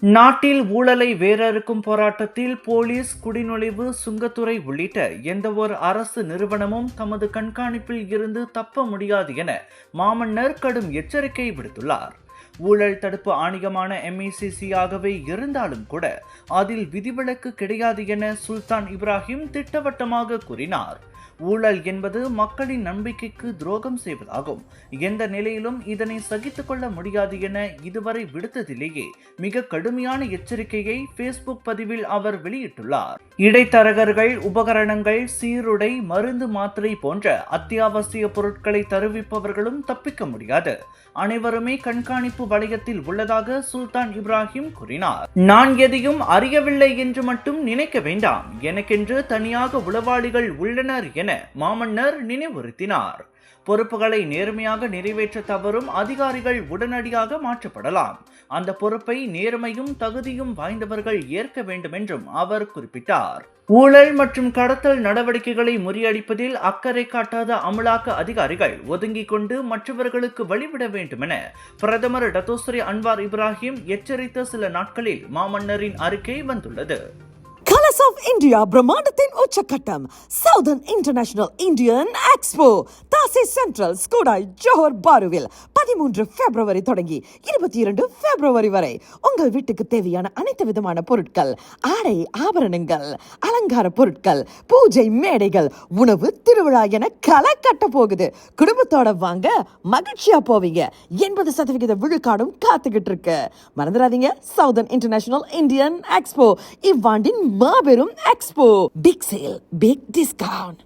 நாட்டில் ஊழலை வேரறுக்கும் போராட்டத்தில் போலீஸ், குடிநுழைவு, சுங்கத்துறை உள்ளிட்ட எந்தவொரு அரசு நிறுவனமும் தமது கண்காணிப்பில் இருந்து தப்ப முடியாது என மாமன்னர் கடும் எச்சரிக்கை விடுத்துள்ளார். ஊழல் தடுப்பு ஆணையமான MECC ஆகவே இருந்தாலும் கூட அதில் விதிவிலக்கு கிடையாது என சுல்தான் இப்ராஹிம் திட்டவட்டமாக கூறினார். ஊழல் என்பது மக்களின் நம்பிக்கைக்கு துரோகம் செய்வதாகும். எந்த நிலையிலும் இதனை சகித்துக் கொள்ள முடியாது என இதுவரை விடுத்ததிலேயே மிக கடுமையான எச்சரிக்கையை Facebook பதிவில் அவர் வெளியிட்டுள்ளார். இடைத்தரகர்கள், உபகரணங்கள், சீருடை, மருந்து, மாத்திரை போன்ற அத்தியாவசிய பொருட்களை தருவிப்பவர்களும் தப்பிக்க முடியாது. அனைவருமே கண்காணிப்பு வளையத்தில் உள்ளதாக சுல்தான் இப்ராஹிம் கூறினார். நான் எதையும் அறியவில்லை என்று மட்டும் நினைக்க வேண்டாம், எனக்கென்று தனியாக உளவாளிகள் உள்ளனர் என மாமன்னர் நினைவுறுத்தினார். பொறுப்புகளை நேர்மையாக நிறைவேற்ற தவறும் அதிகாரிகள் உடனடியாக மாற்றப்படலாம். அந்த பொறுப்பை நேர்மையும் தகுதியும் வாய்ந்தவர்கள் ஏற்க வேண்டும் என்றும் அவர் குறிப்பிட்டார். ஊழல் மற்றும் கடத்தல் நடவடிக்கைகளை முறியடிப்பதில் அக்கறை காட்டாத அமலாக்க அதிகாரிகள் ஒதுங்கிக் கொண்டு மற்றவர்களுக்கு வழிவிட வேண்டும் என பிரதமர் டத்தோஸ்ரீ அன்வார் இப்ராஹிம் எச்சரித்த சில நாட்களில் மாமன்னரின் அறிக்கை வந்துள்ளது. Colors of India பிரம்மாண்டத்தின் உச்சக்கட்டம் சவுதர்ன் இன்டர்நேஷனல் இந்தியன் எக்ஸ்போ தாசி சென்ட்ரல் ஸ்கூடாய் ஜோஹர் பாருவில் 13 பிப்ரவரி தொடங்கி 22 பிப்ரவரி வரை உங்கள் வீட்டுக்கு தேவையான அனைத்து விதமான பொருட்கள், ஆடை ஆபரணங்கள், அலங்கார பொருட்கள், பூஜை மேடைகள், உணவு திருவிழா என களை கட்ட போகுது. குடும்பத்தோட வாங்க, மகிழ்ச்சியா போவீங்க. 80% விழுக்காடும் காத்துக்கிட்டு இருக்கு. மறந்துடாதீங்க, சவுதர்ன் இன்டர்நேஷனல் இந்தியன் எக்ஸ்போ இவ்வாண்டின் மாபெரும் expo. Big sale, big discount.